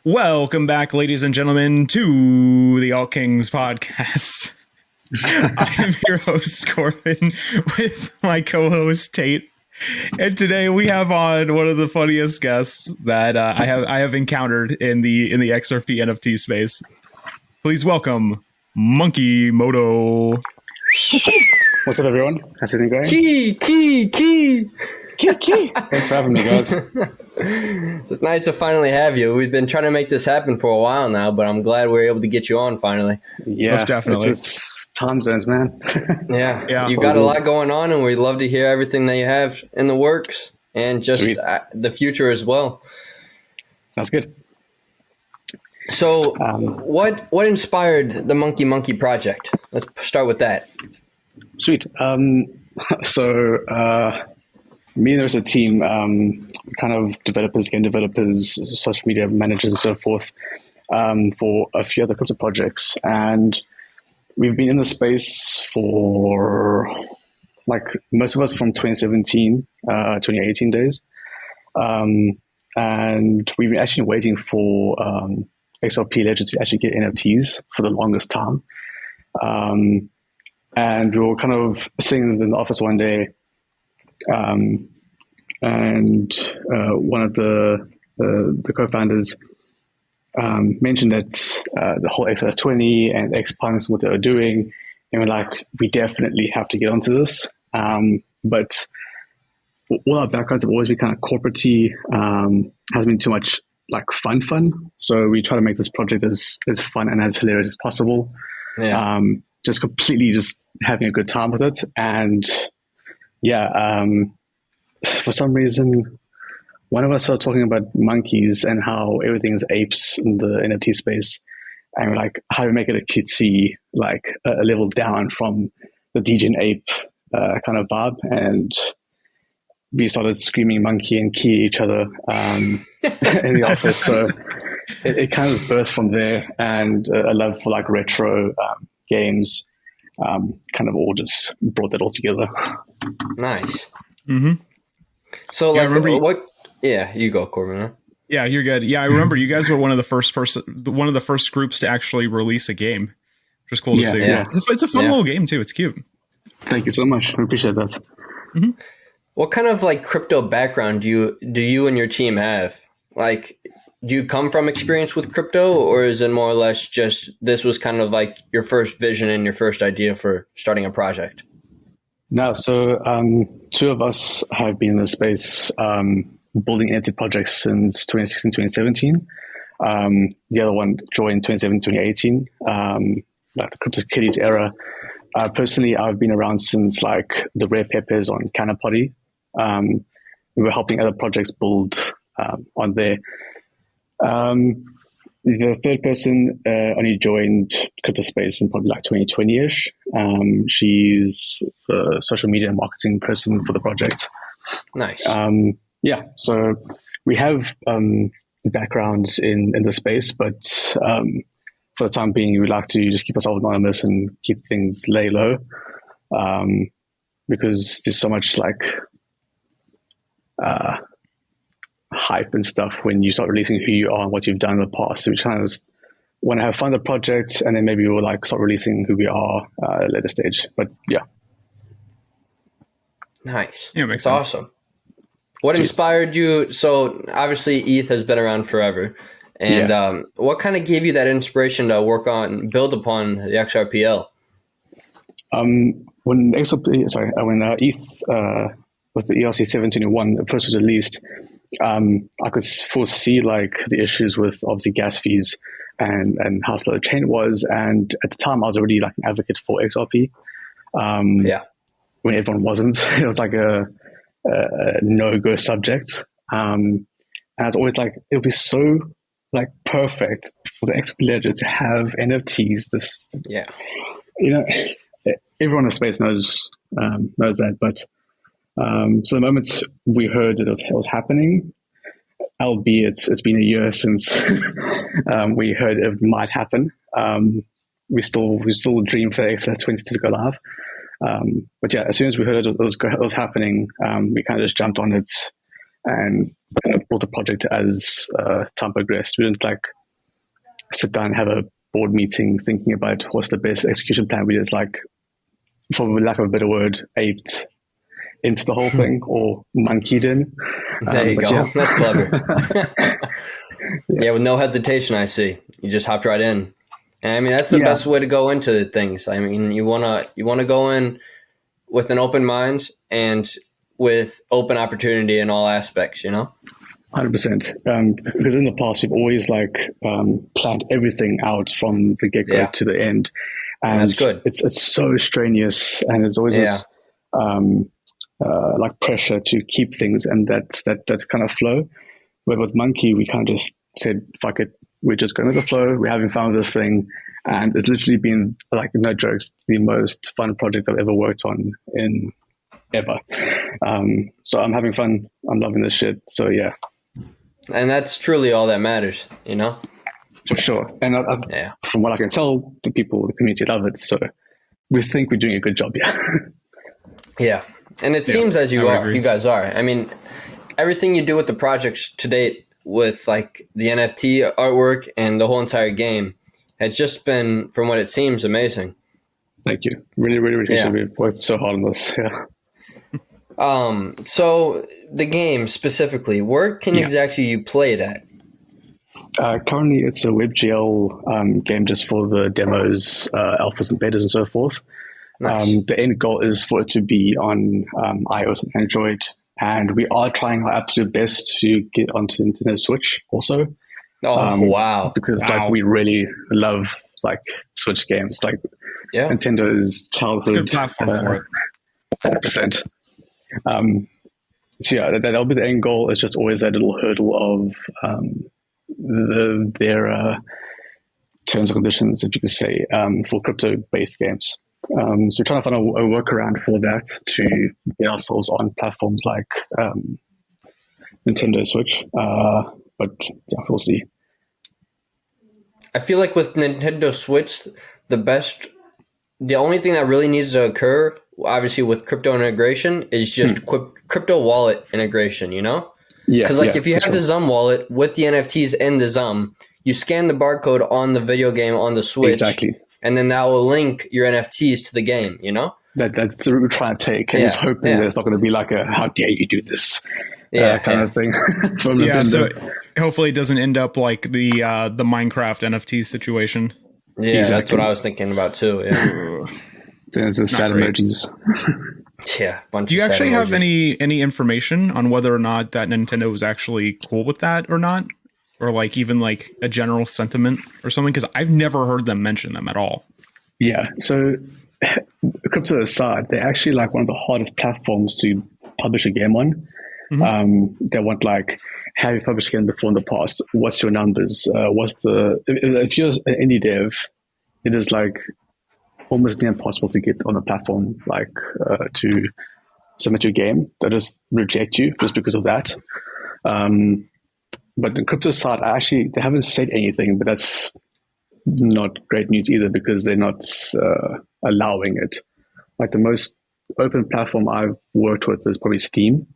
Welcome back, ladies and gentlemen, to the All Kings podcast. I am your host, Corbin, with my co-host, Tate. And today we have on one of the funniest guests that I have encountered in the XRP NFT space. Please welcome Monkee Moto. What's up, everyone? How's it going? Key. Thanks for having me, guys. It's nice to finally have you. We've been trying to make this happen for a while now, but I'm glad we're able to get you on finally. Yeah, most definitely. It's time zones, man. Yeah. You've got a lot going on, and we'd love to hear everything that you have in the works and just the future as well. That's good. So what inspired the Monkee Monkee project? Let's start with that. Sweet. Me and there's a team, kind of developers, game developers, social media managers, and so forth, for a few other crypto projects. And we've been in the space for, like, most of us from 2017, 2018 days. And we've been actually waiting for XRP Ledger to actually get NFTs for the longest time. And we were kind of sitting in the office one day, and one of the co-founders mentioned that the whole XRP and X-Punks, what they were doing, and we're like, we definitely have to get onto this. But all our backgrounds have always been kind of corporate-y, has been too much like fun. So we try to make this project as fun and as hilarious as possible. Yeah. Just completely just having a good time with it. And for some reason, one of us started talking about monkeys and how everything's apes in the NFT space. And we're like, how do we make it a cutesy, like a level down from the DJ ape kind of vibe? And we started screaming monkey and key at each other in the office. So it kind of birthed from there. And a love for like retro games kind of all just brought that all together. Nice. Mm-hmm. So, like, yeah, you go, Corbin. Huh? Yeah, you're good. Yeah, I remember you guys were one of the first groups to actually release a game, which is cool to see. Yeah. It's a fun little game too. It's cute. Thank you so much. I appreciate that. Mm-hmm. What kind of like crypto background do you and your team have? Like, do you come from experience with crypto, or is it more or less just this was kind of like your first vision and your first idea for starting a project? No, so two of us have been in the space building NFT projects since 2016, 2017. The other one joined 2017, 2018, like the Crypto Kitties era. Personally, I've been around since like the Rare Peppers on Canapotty. We were helping other projects build on there. The third person only joined crypto space in probably like 2020-ish. She's the social media marketing person for the project. Nice. So we have backgrounds in the space, but for the time being, we like to just keep ourselves anonymous and keep things lay low, because there's so much like hype and stuff when you start releasing who you are and what you've done in the past. So we kind of want to have fun with the project, and then maybe we'll like start releasing who we are at a later stage. But yeah. Nice. Yeah, makes sense. Awesome. What inspired you? So obviously ETH has been around forever. And what kind of gave you that inspiration to build upon the XRPL? When ETH with the ERC 721 first was released, I could foresee like the issues with obviously gas fees and how slow the chain was. And at the time, I was already like an advocate for XRP. When everyone wasn't, it was like a no-go subject. And I was always like, it would be so like perfect for the XRP Ledger to have NFTs. Everyone in the space knows that, but so the moment we heard that it was happening, albeit it's been a year since we heard it might happen, we still dream for XS20 to go live. But yeah, as soon as we heard it was happening, we kind of just jumped on it and kind of built a project as time progressed. We didn't like sit down and have a board meeting thinking about what's the best execution plan. We just like, for lack of a better word, aped into the whole thing or monkeyed in. There you go. Yeah. That's clever. Yeah, with no hesitation, I see. You just hopped right in. And I mean, that's the best way to go into things. I mean, you wanna go in with an open mind and with open opportunity in all aspects, you know? 100%. Because in the past, we've always like planned everything out from the get-go to the end. And that's good. It's so strenuous, and it's always this like pressure to keep things and that kind of flow. But with Monkee, we kind of just said, fuck it, we're just going with the flow. We're having fun with this thing. And it's literally been, like, no jokes, the most fun project I've ever worked on in ever. So I'm having fun. I'm loving this shit. So yeah. And that's truly all that matters, you know? For sure. And from what I can tell, the people, the community love it. So we think we're doing a good job, yeah. Yeah. And it seems as you guys are. I mean, everything you do with the projects to date with like the NFT artwork and the whole entire game has just been, from what it seems, amazing. Thank you. Really, really, really. We've worked so hard on this. Yeah. So the game specifically, where can exactly you play it at? Currently, it's a WebGL game just for the demos, alphas and betas and so forth. Nice. The end goal is for it to be on iOS and Android, and we are trying our absolute best to get onto Nintendo Switch also. Wow! Because like we really love like Switch games. Like Nintendo's childhood. It's a good platform for it. 100%. So yeah, that'll be the end goal. It's just always that little hurdle of their terms and conditions, if you could say, for crypto-based games. So we're trying to find a workaround for that to get ourselves on platforms like Nintendo Switch. But yeah, we'll see. I feel like with Nintendo Switch, the only thing that really needs to occur, obviously with crypto integration, is just crypto wallet integration, you know? Yeah. Because if you have the Zum wallet with the NFTs in the Zum, you scan the barcode on the video game on the Switch. Exactly. And then that will link your NFTs to the game, you know? That's the route we're trying to take. And just hoping that it's not going to be like a, how dare you do this kind of thing from Nintendo. So hopefully it doesn't end up like the Minecraft NFT situation. Yeah, that's what I was thinking about too. Yeah. There's the sad emojis. Yeah. Do you actually have any information on whether or not that Nintendo was actually cool with that or not? Or like even like a general sentiment or something? Because I've never heard them mention them at all. Yeah. So crypto aside, they're actually like one of the hardest platforms to publish a game on. They want like, have you published a game before in the past? What's your numbers? If you're an indie dev, it is like almost impossible to get on a platform like to submit your game. They just reject you just because of that. But the crypto side, they haven't said anything, but that's not great news either because they're not allowing it. Like the most open platform I've worked with is probably Steam.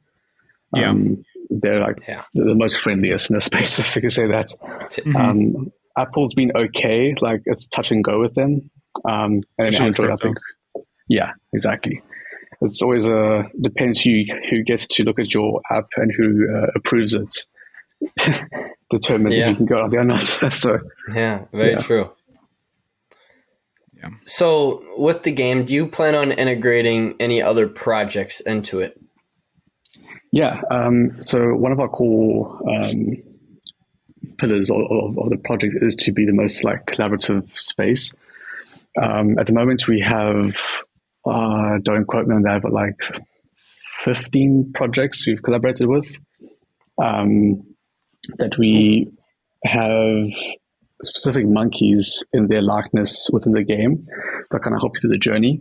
They're like the most friendliest in the space, if I can say that. Apple's been okay, like it's touch and go with them. And Android, I think. Yeah, exactly. It's always depends who gets to look at your app and who approves it. Determines if you can go out there or not. So very true. Yeah. So with the game, do you plan on integrating any other projects into it? Yeah. So one of our core pillars of the project is to be the most like collaborative space. At the moment, we have don't quote me on that, but like 15 projects we've collaborated with. That we have specific monkeys in their likeness within the game that kind of help you through the journey.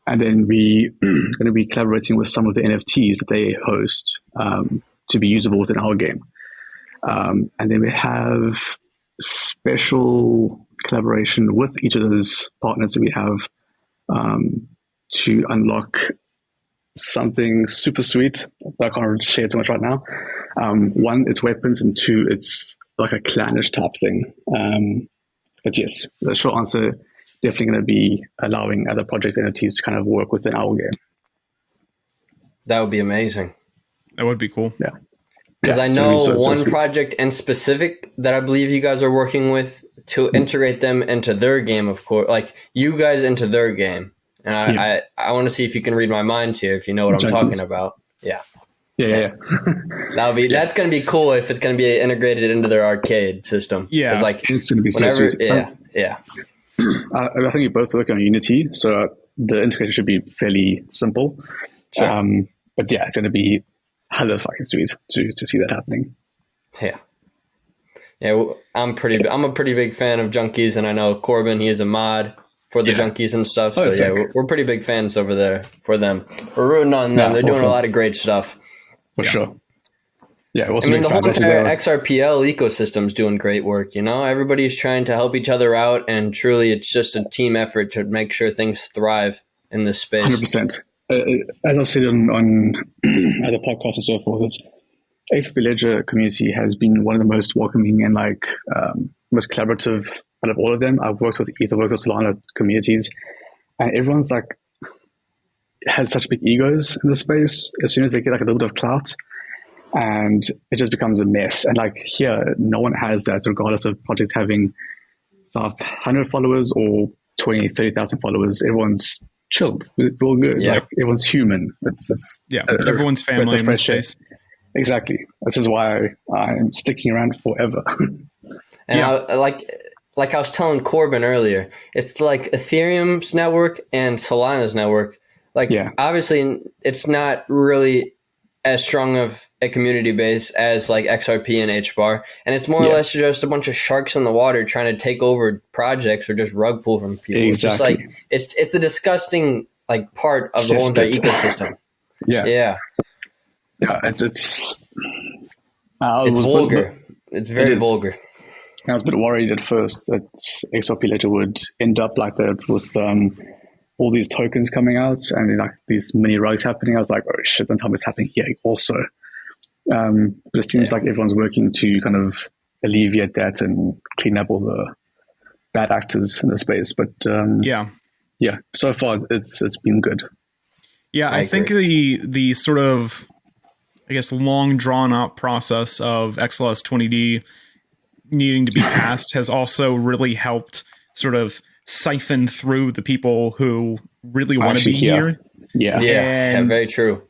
And then we going to be collaborating with some of the NFTs that they host to be usable within our game. And then we have special collaboration with each of those partners that we have to unlock something super sweet, but I can't share too much right now. One, it's weapons, and two, it's like a clanish type thing. But yes, the short answer, definitely going to be allowing other project entities to kind of work within our game. That would be amazing. That would be cool. Yeah. Because I so know so one sweet. project in specific that I believe you guys are working with to integrate them into their game, of course, like you guys into their game. And I want to see if you can read my mind here, if you know what I'm talking about. Yeah. Yeah. That's going to be cool if it's going to be integrated into their arcade system. Yeah. Because like It's going to be so whenever, sweet. yeah. I think we both work on Unity, so the integration should be fairly simple. Sure. But yeah, it's going to be hella fucking sweet to see that happening. Yeah. I'm a pretty big fan of Junkies, and I know Corbin, he is a mod for the Junkies and stuff. So we're pretty big fans over there for them. We're rooting on them. They're doing a lot of great stuff. For sure. Yeah, I mean, the whole entire XRPL ecosystem is doing great work. You know, everybody's trying to help each other out, and truly, it's just a team effort to make sure things thrive in this space. 100%. As I've said on other podcasts and so forth, XRP Ledger community has been one of the most welcoming and most collaborative out of all of them. I've worked with Solana communities, and everyone's like had such big egos in the space. As soon as they get like a little bit of clout, and it just becomes a mess. And like here, no one has that, regardless of projects having 500 followers or 20, 30,000 followers. Everyone's chilled. We're all good. Yeah. Like everyone's human. It's everyone's family in this space. Exactly. This is why I'm sticking around forever. And like I was telling Corbin earlier, it's like Ethereum's network and Solana's network. Like obviously, it's not really as strong of a community base as like XRP and HBAR, and it's more or less just a bunch of sharks in the water trying to take over projects or just rug pull from people. Exactly. It's just like it's a disgusting like part of the whole entire ecosystem. Yeah. It's vulgar. It's very vulgar. I was a bit worried at first that XRP Ledger would end up like that with all these tokens coming out and like these mini rugs happening. I was like, oh shit, don't tell me it's happening here also. But it seems like everyone's working to kind of alleviate that and clean up all the bad actors in the space. But so far it's been good. Yeah, I think the sort of, I guess, long drawn out process of XLS 20D needing to be passed has also really helped sort of siphon through the people who really want to be here. Yeah, very true.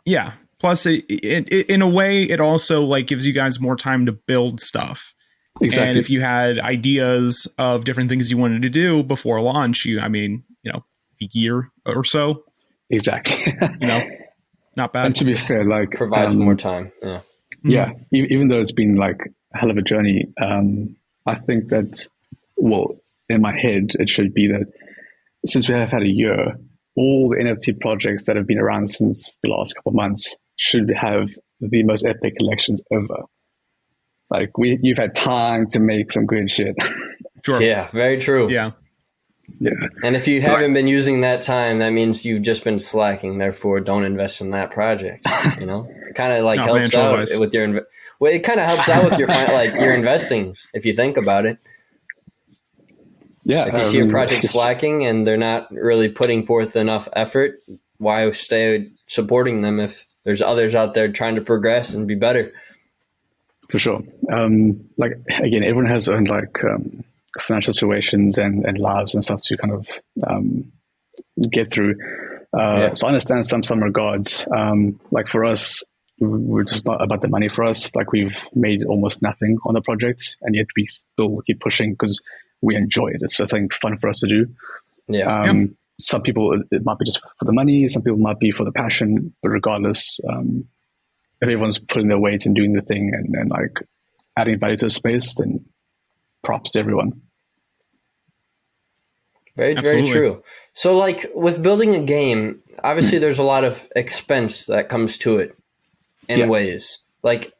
Yeah. Plus, in a way, it also like gives you guys more time to build stuff. Exactly. And if you had ideas of different things you wanted to do before launch, a year or so. Exactly. Not bad. And to be fair, like provides more time. Yeah. Yeah. Even though it's been like a hell of a journey, I think that, in my head, it should be that since we have had a year, all the NFT projects that have been around since the last couple of months should have the most epic collections ever. Like you've had time to make some good shit. Sure. Yeah, very true. Yeah. And if you haven't been using that time, that means you've just been slacking. Therefore, don't invest in that project. It kind of like helps out with your. It kind of helps out with your investing if you think about it. Yeah, if you see a project slacking and they're not really putting forth enough effort, why stay supporting them if there's others out there trying to progress and be better? For sure. Like again, everyone has their own financial situations and lives and stuff to kind of get through. So I understand some regards. Like for us, we're just not about the money for us. Like we've made almost nothing on the project, and yet we still keep pushing because we enjoy it. It's something fun for us to do. Some people, it might be just for the money. Some people might be for the passion. But regardless, if everyone's putting their weight and doing the thing and like adding value to the space, then props to everyone. Very true. So like with building a game, obviously there's a lot of expense that comes to it in ways. Like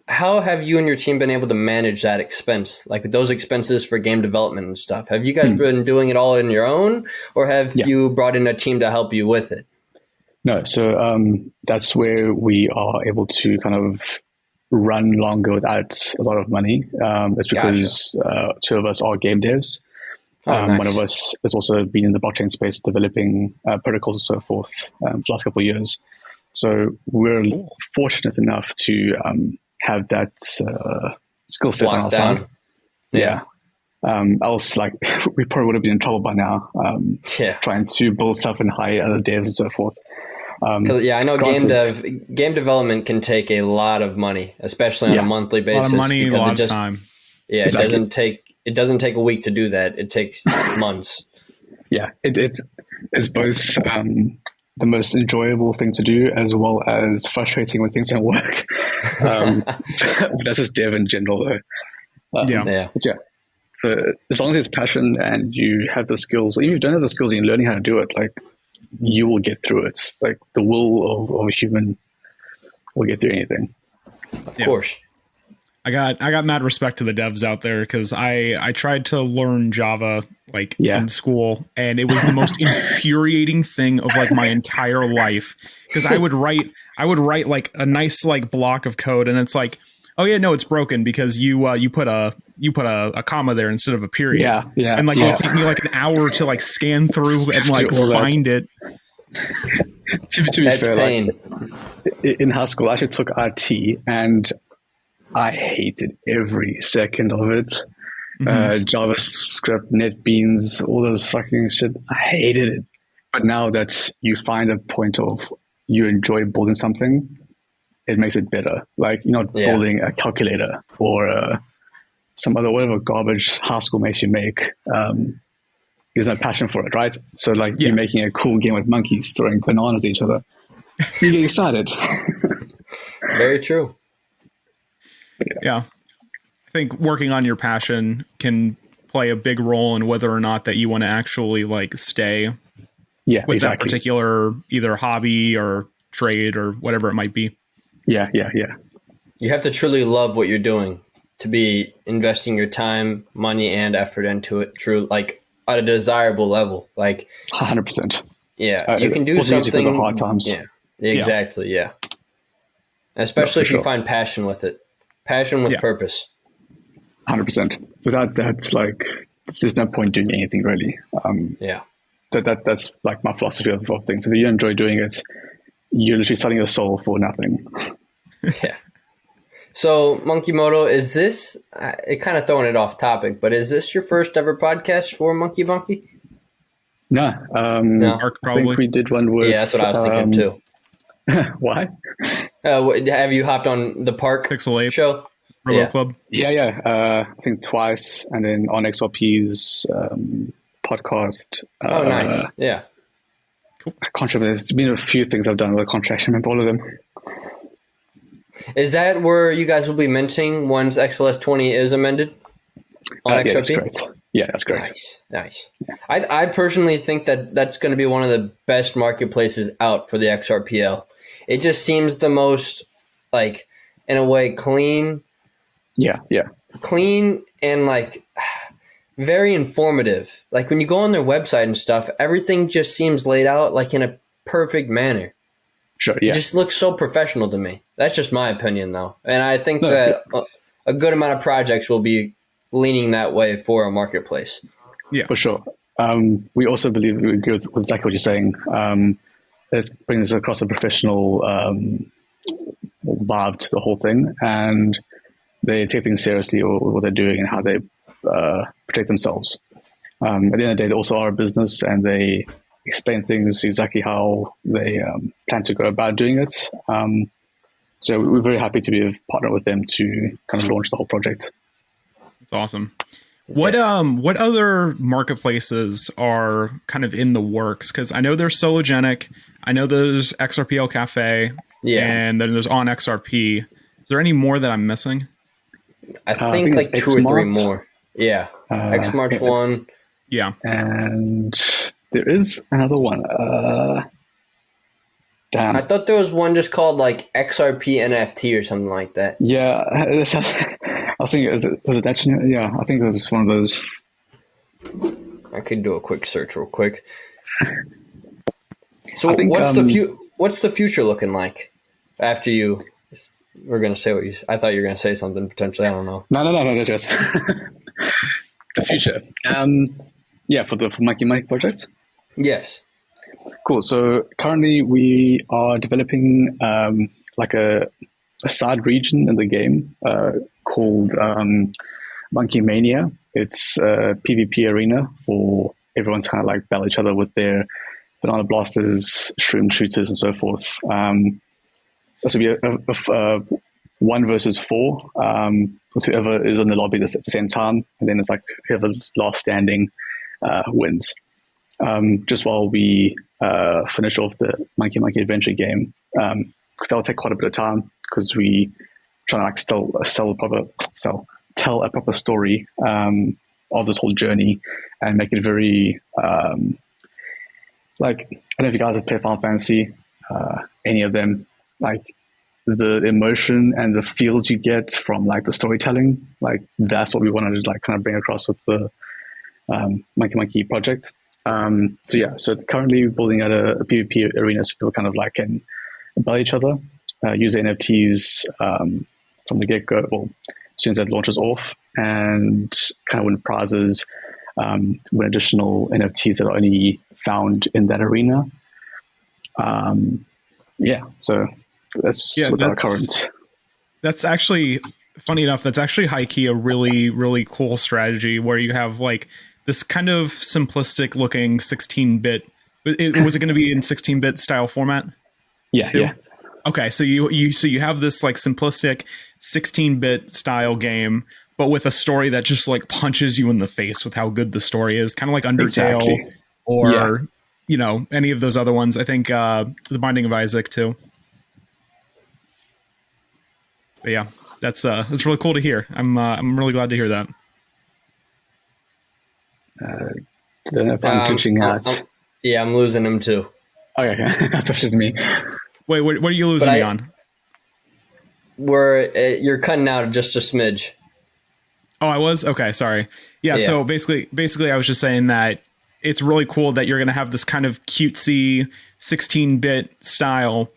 how have you and your team been able to manage that expense, like those expenses for game development and stuff? Have you guys been doing it all on your own, or have you brought in a team to help you with it? No, so that's where we are able to kind of run longer without a lot of money. It's because two of us are game devs. Nice. One of us has also been in the blockchain space developing protocols and so forth for the last couple of years. So we're fortunate enough to have that skill set on our side. Yeah. Else, like, we probably would have been in trouble by now trying to build stuff and hire other devs and so forth. I know game development can take a lot of money, especially on a monthly basis. A lot of money, a lot of time. Yeah, exactly. It doesn't take a week to do that. It takes months. Yeah, it's both the most enjoyable thing to do as well as frustrating when things don't work. That's just dev in general, though. Yeah. So as long as it's passion and you have the skills, even if you don't have the skills and you're learning how to do it, like, you will get through it. Like, the will of a human will get through anything. Of course. I got mad respect to the devs out there, because I tried to learn Java in school, and it was the most infuriating thing of like my entire life, because I would write like a nice like block of code, and it's like, oh yeah, no, it's broken because you put a comma there instead of a period. Yeah. And like it would take me like an hour to like scan through and like find it. To be fair, like, in high school, I actually took RT, and I hated every second of it. JavaScript, NetBeans, all those fucking shit. I hated it. But now that you find a point of you enjoy building something, it makes it better. Like, you're not building a calculator or some other whatever garbage high school makes you make. There's no passion for it, right? So like you're making a cool game with monkeys throwing bananas at each other. You get excited. Very true. Yeah. I think working on your passion can play a big role in whether or not that you want to actually like stay with that particular either hobby or trade or whatever it might be. Yeah. You have to truly love what you're doing to be investing your time, money, and effort into it. True, like at a desirable level. Like 100%. Yeah, you can do something. The hard times. Yeah, exactly. Yeah, especially if you find passion with it, passion with purpose. 100%. Without that, like, there's no point doing anything really. That's like my philosophy of things. If you enjoy doing it, you're literally selling your soul for nothing. Yeah. So, Monkee Moto, is this, it kind of throwing it off topic, but is this your first ever podcast for Monkee Monkee? No. Mark, probably. I think we did one with... Yeah, that's what I was thinking too. Why? Have you hopped on the Park Pixel 8 show? Robo Club? Yeah. I think twice. And then on Xrp's podcast. Oh, nice. Yeah. Cool. I can't remember. It's been a few things I've done with a contract. I remember all of them. Is that where you guys will be minting once XLS 20 is amended on XRP? Yeah, that's great. Yeah, that's great. Nice. Yeah. I personally think that that's going to be one of the best marketplaces out for the XRPL. It just seems the most, like, in a way, clean. Yeah. Clean and, like, very informative. Like, when you go on their website and stuff, everything just seems laid out, like, in a perfect manner. Sure, yeah. It just looks so professional to me. That's just my opinion, though. And I think that a good amount of projects will be leaning that way for a marketplace. Yeah, for sure. We also believe we agree with exactly what you're saying. Let's bring this across a professional vibe to the whole thing, and they take things seriously or what they're doing and how they protect themselves. At the end of the day, they also are a business, and they explain things exactly how they plan to go about doing it. So we're very happy to be a partner with them to kind of launch the whole project. That's awesome. What other marketplaces are kind of in the works? Because I know there's Sologenic, I know there's XRPL Cafe, and then there's On XRP. Is there any more that I'm missing? I think like 2 or 3 more. Yeah, Xmart's one. Yeah, and there is another one. Damn. I thought there was one just called like XRP NFT or something like that. Yeah, I was thinking, was it that? Yeah, I think it was one of those. I could do a quick search real quick. So what's the future looking like after you? We're gonna say what you. I thought you were gonna say something potentially. I don't know. No, just the future. For the Monkee Monkee project. Yes. Cool. So currently we are developing like a side region in the game called Monkee Mania. It's a PvP arena for everyone to kind of like battle each other with their banana blasters, shroom shooters, and so forth. This will be a 1 versus 4 with whoever is in the lobby at the same time, and then it's like whoever's last standing wins. Just while we finish off the Monkee Monkee adventure game, because that will take quite a bit of time because we try to like tell a proper story of this whole journey and make it very like, I don't know if you guys have played Final Fantasy, any of them, like the emotion and the feels you get from like the storytelling, like that's what we wanted to like kind of bring across with the Monkee Monkee project. So currently we're building out a PvP arena so people kind of like can battle each other, use NFTs from the get-go, well, as soon as that launches off, and kind of win prizes, win additional NFTs that are only found in that arena. So that's our current. That's actually, funny enough, that's actually high-key a really, really cool strategy where you have like this kind of simplistic looking 16-bit. Was it going to be in 16-bit style format? Yeah, too? Yeah. Okay, so you have this like simplistic 16-bit style game, but with a story that just like punches you in the face with how good the story is, kind of like Undertale or any of those other ones. I think The Binding of Isaac too. But yeah, that's really cool to hear. I'm really glad to hear that. Don't know if I'm glitching out. I'm losing him too. Okay, that's just me. Wait, what are you losing me on? You're cutting out just a smidge. Oh, I was? Okay, sorry. Yeah, so basically I was just saying that it's really cool that you're going to have this kind of cutesy 16-bit style,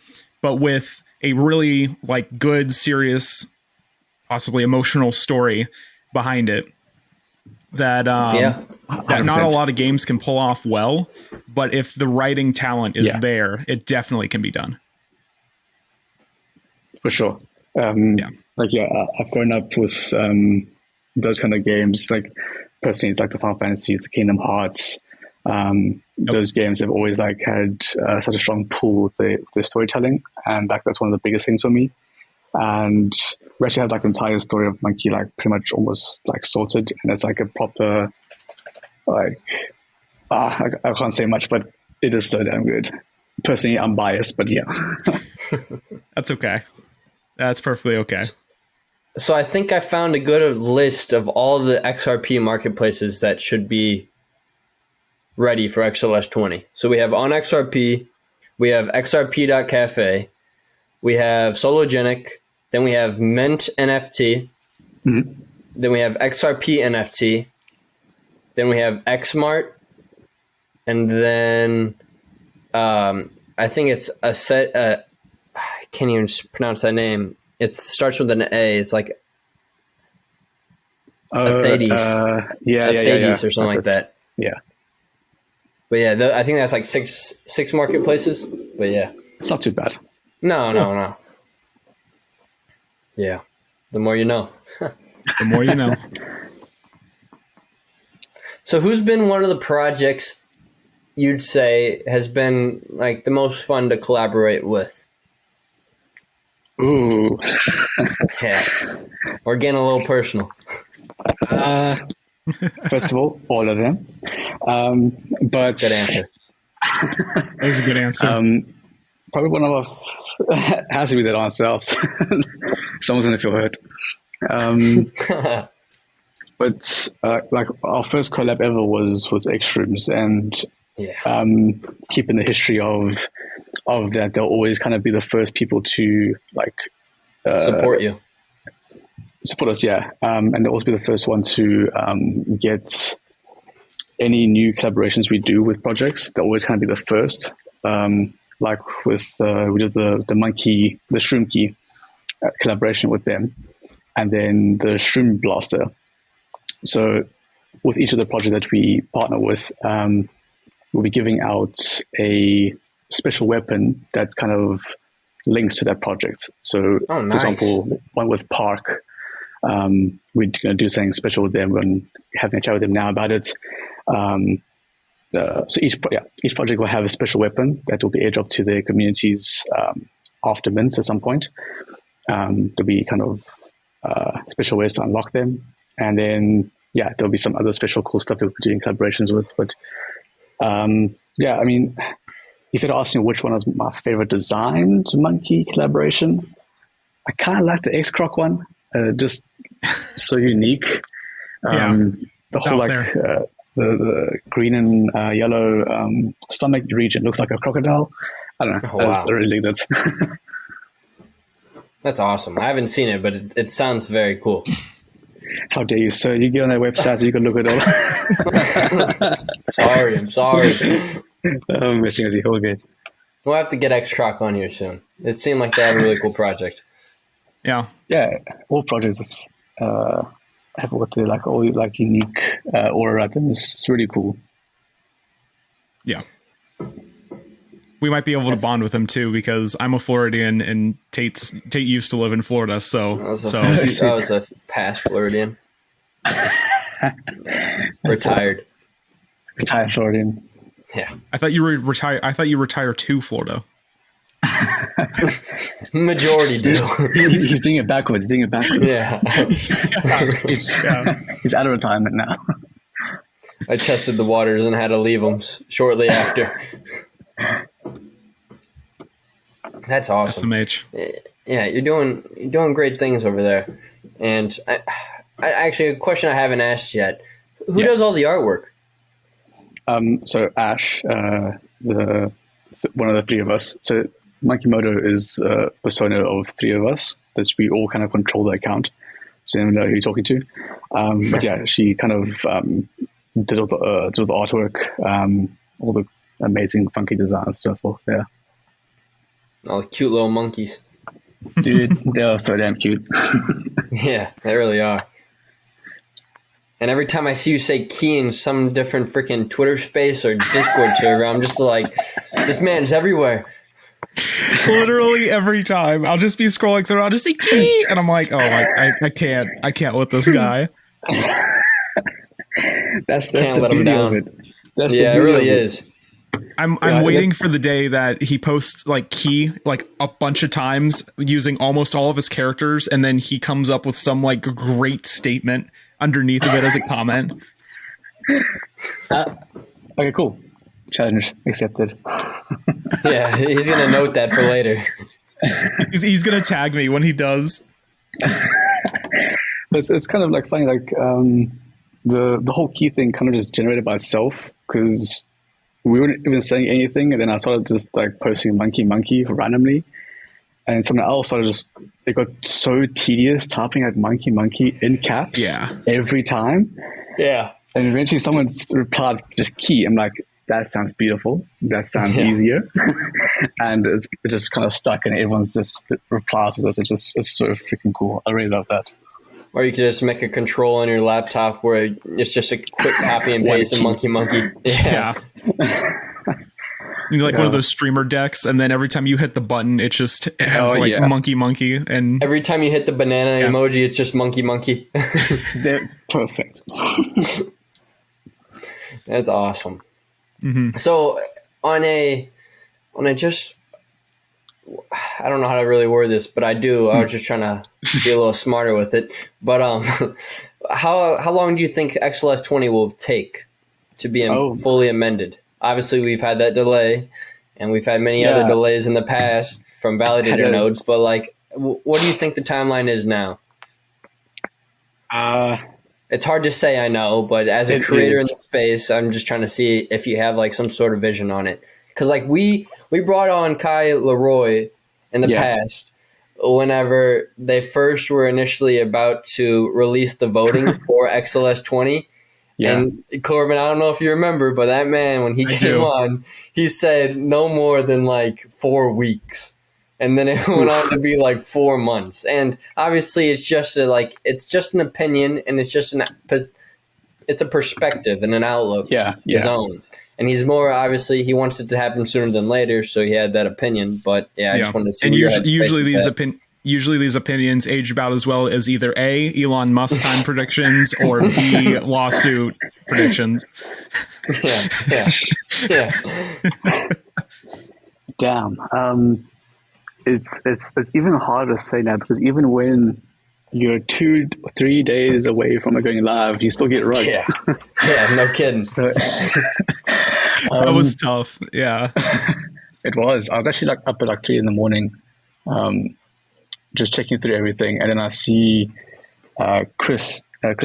but with a really like good, serious, possibly emotional story behind it that that not a lot of games can pull off well, but if the writing talent is there, it definitely can be done. For sure. I've grown up with those kind of games. Like personally, it's like the Final Fantasy, the Kingdom Hearts. Those games have always like had such a strong pull with the storytelling, and like that's one of the biggest things for me. And we actually have like the entire story of Monkee like pretty much almost like sorted, and it's like a proper like I can't say much, but it is so damn good. Personally, I'm biased, but yeah. That's okay. That's perfectly okay. So I think I found a good list of all the XRP marketplaces that should be ready for XLS20. So we have on XRP, we have XRP.cafe, we have Sologenic, then we have Mint NFT, then we have XRP NFT, then we have Xmart, and then I think it's a set. I can't even pronounce that name. It starts with an A. It's like Athades. Athades or something like that. Yeah. But yeah, I think that's like six marketplaces. But yeah. It's not too bad. No. Yeah. The more you know. The more you know. So who's been one of the projects you'd say has been like the most fun to collaborate with? Ooh. Yeah. We're getting a little personal. First of all of them. But good answer. That was a good answer. Probably one of us has to be that answer else. Someone's gonna feel hurt. But like our first collab ever was with Xrps, and keeping the history of that, they'll always kind of be the first people to like support us, and they'll also be the first one to get any new collaborations we do with projects. They'll always kind of be the first, like with we did the Shroom Key collaboration with them, and then the Shroom Blaster. So with each of the projects that we partner with, we'll be giving out a special weapon that kind of links to that project. So, nice. For example, one with Park, we're going to do something special with them and having a chat with them now about it. So each project will have a special weapon that will be airdropped to their communities after mints at some point. There'll be kind of special ways to unlock them, and then there'll be some other special cool stuff that we're doing collaborations with. But I mean, if you'd ask me which one is my favorite designed Monkee collaboration, I kind of like the Xrp one. Just so unique. The whole the green and yellow stomach region looks like a crocodile. I don't know. I really like that. That's awesome. I haven't seen it, but it sounds very cool. How dare you, sir? You get on their website, you can look it up. I'm sorry. I'm messing with you. All good. We'll have to get Xrp on here soon. It seemed like they had a really cool project. Yeah. All projects have what they like, all like unique aura at them. It's really cool. Yeah. We might be able to bond with him too, because I'm a Floridian and Tate used to live in Florida. So I was a past Floridian. Retired Floridian. Yeah. I thought you were retired. I thought you retired to Florida. Majority do. He's doing it backwards. Yeah. He's out of retirement now. I tested the waters and had to leave them shortly after. That's awesome. SMH. Yeah, you're doing great things over there. And I actually, a question I haven't asked yet: who does all the artwork? So Ash, one of the three of us. So Monkee Moto is a persona of three of us that we all kind of control the account, so you never know who you're talking to. But yeah, she kind of did all the artwork, all the amazing funky designs and so forth. Yeah, all the cute little monkeys. Dude, they are so damn cute. Yeah, they really are. And every time I see you say key in some different freaking Twitter space or Discord server, I'm just like, this man's everywhere. Literally every time. I'll just be scrolling through, I'll just say key, and I'm like, oh, I can't with this guy. That's can't the let him beauty down. of it. It really is. I'm waiting for the day that he posts like key like a bunch of times using almost all of his characters, and then he comes up with some like great statement underneath of it as a comment. Okay, cool. Challenge accepted. Yeah, he's gonna note that for later. He's gonna tag me when he does. It's kind of like funny, like the whole key thing kind of just generated by itself, because we weren't even saying anything, and then I started just like posting Monkee Monkee randomly, and someone else started it got so tedious typing out Monkee Monkee in caps every time. Yeah. And eventually someone replied just key. I'm like, that sounds beautiful. That sounds easier. And it just kind of stuck, and everyone's just replies with it. It's so freaking cool. I really love that. Or you could just make a control on your laptop where it's just a quick copy and paste of Monkee Monkee. Yeah. You like one of those streamer decks, and then every time you hit the button, it just has Monkee Monkee, and every time you hit the banana emoji, it's just Monkee Monkee. They're perfect. That's awesome. Mm-hmm. So on a just, I don't know how to really word this, but I do. I was just trying to be a little smarter with it. But how long do you think XLS 20 will take to be fully amended? Obviously, we've had that delay, and we've had many other delays in the past from validator nodes. But like, what do you think the timeline is now? It's hard to say, I know, but as a creator in the space, I'm just trying to see if you have like some sort of vision on it. Because like we brought on Kai Leroy in the past whenever they first were initially about to release the voting for XLS 20. Yeah. And Corbin, I don't know if you remember, but that man, when he came on, he said no more than like 4 weeks. And then it went on to be like 4 months. And obviously it's just it's just an opinion, and it's just it's a perspective and an outlook his own. And he's more, obviously, he wants it to happen sooner than later, so he had that opinion. But I just wanted to see. And usually these opinions age about as well as either A, Elon Musk time predictions, or B, lawsuit predictions. Yeah. Damn. It's even harder to say now, because even when you're 2-3 days away from it going live, you still get rugged. Yeah, no kidding. So, that was tough. Yeah, it was. I was actually like up at like 3 a.m, just checking through everything, and then I see Chris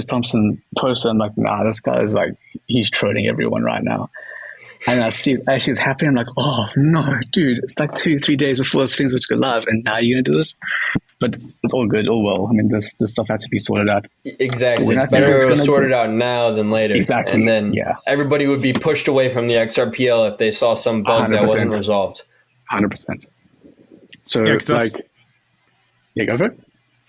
Thompson post, and I'm like, nah, this guy is like, he's trolling everyone right now. And I see actually it's happening. I'm like, oh no, dude, it's like 2-3 days before this thing's supposed to go live, and now you're gonna do this. But it's all good, all well. I mean, this stuff has to be sorted out. Exactly. It's better it was sorted out now than later. Exactly. And then everybody would be pushed away from the XRPL if they saw some bug 100%. That wasn't resolved. 100%. So, go for it.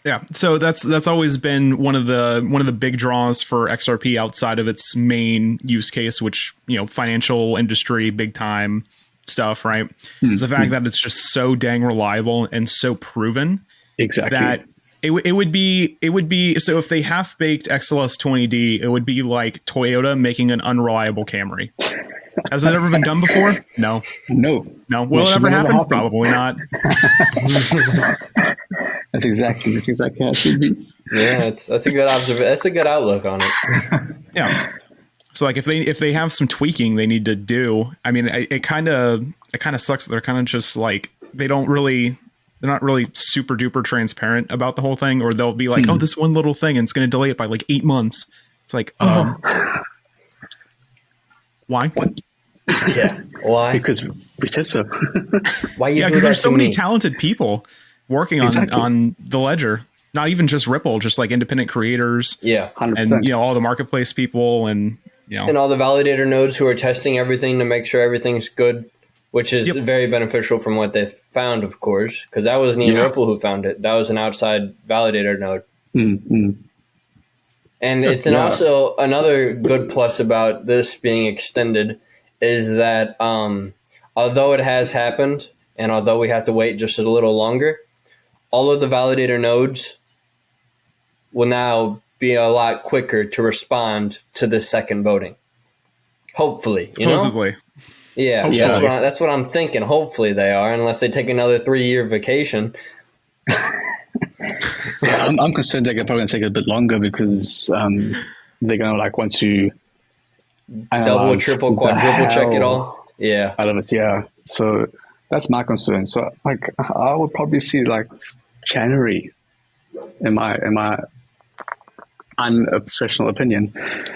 Yeah, so that's always been one of the big draws for XRP outside of its main use case, which, financial industry, big time stuff, right? Mm-hmm. Is the fact that it's just so dang reliable and so proven. Exactly. That it would be so if they half baked XLS 20D, it would be like Toyota making an unreliable Camry. Has that ever been done before? No. Will it ever happen? Probably not. That's exactly how it should be. Yeah, that's a good observation. That's a good outlook on it. Yeah. So like if they have some tweaking they need to do, I mean, it kind of sucks. They're kind of just like they're not really super duper transparent about the whole thing, or they'll be like, oh, this one little thing, and it's going to delay it by like 8 months. It's like, why? Yeah, why? Because we said so. Why? Yeah, because there's so many talented people working on the ledger. Not even just Ripple, just like independent creators. Yeah, 100%. And all the marketplace people, and and all the validator nodes who are testing everything to make sure everything's good, which is very beneficial from what they found, of course, because that wasn't even Ripple who found it. That was an outside validator node. Mm-hmm. And it's also another good plus about this being extended is that although it has happened, and although we have to wait just a little longer, all of the validator nodes will now be a lot quicker to respond to the second voting. Hopefully, supposedly. Yeah, that's what I'm thinking. Hopefully they are, unless they take another 3-year vacation. I'm concerned they're probably going to take a bit longer because they're going to want to double, triple, quadruple check it all. Yeah, out of it. Yeah, so that's my concern. So I would probably see January in my unprofessional opinion.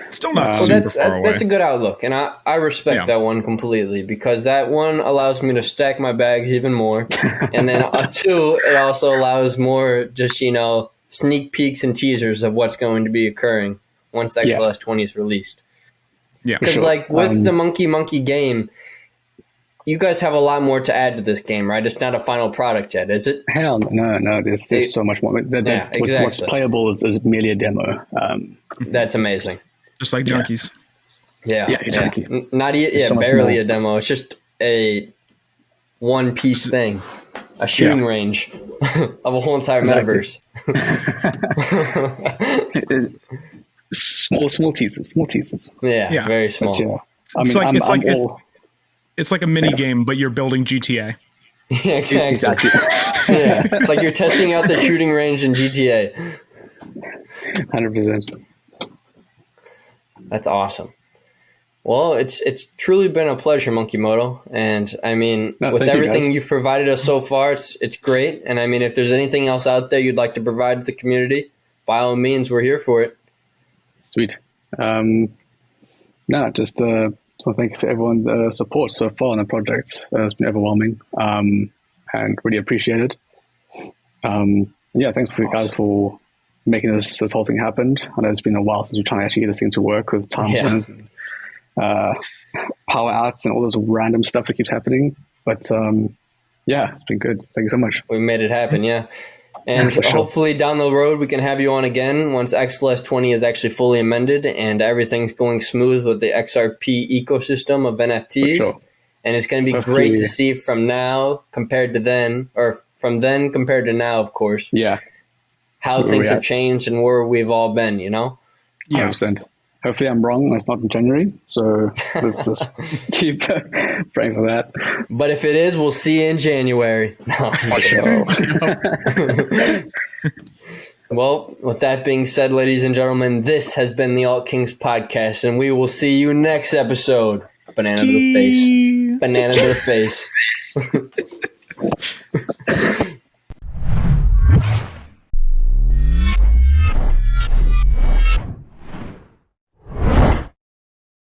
Still not super far away. That's a good outlook, and I respect that one completely, because that one allows me to stack my bags even more, and then 2, it also allows more just sneak peeks and teasers of what's going to be occurring once XLS 20 is released. Yeah, because with the Monkee Monkee game, you guys have a lot more to add to this game, right? It's not a final product yet, is it? Hell no. There's so much more. Exactly. What's playable is merely a demo. That's amazing. Just like junkies. Yeah, exactly. Yeah. Not barely a demo. It's just a one-piece thing, a shooting range of a whole entire metaverse. Small teasers. Yeah, very small. But, it's like a mini game, but you're building GTA. Yeah, exactly. Yeah, it's like you're testing out the shooting range in GTA. 100%. That's awesome. Well, it's truly been a pleasure, Monkee Moto, and I mean, with everything you've provided us so far, it's great. And I mean, if there's anything else out there you'd like to provide to the community, by all means, we're here for it. Sweet. So thank you for everyone's support so far on the project. It's been overwhelming, and really appreciate it. Thanks for you guys for making this whole thing happen. I know it's been a while since we're trying to actually get this thing to work with time zones and power outs and all this random stuff that keeps happening. But it's been good. Thank you so much. We made it happen, yeah. And hopefully down the road we can have you on again once XLS 20 is actually fully amended and everything's going smooth with the XRP ecosystem of NFTs. Sure. And it's going to be great to see from now compared to then, or from then compared to now, of course. Yeah. How things have changed and where we've all been, you know? Yeah. 100%. Hopefully I'm wrong. It's not in January. So let's just keep praying for that. But if it is, we'll see you in January. No, well, with that being said, ladies and gentlemen, this has been the Alt Kings podcast, and we will see you next episode. Banana to the face. Banana to the face.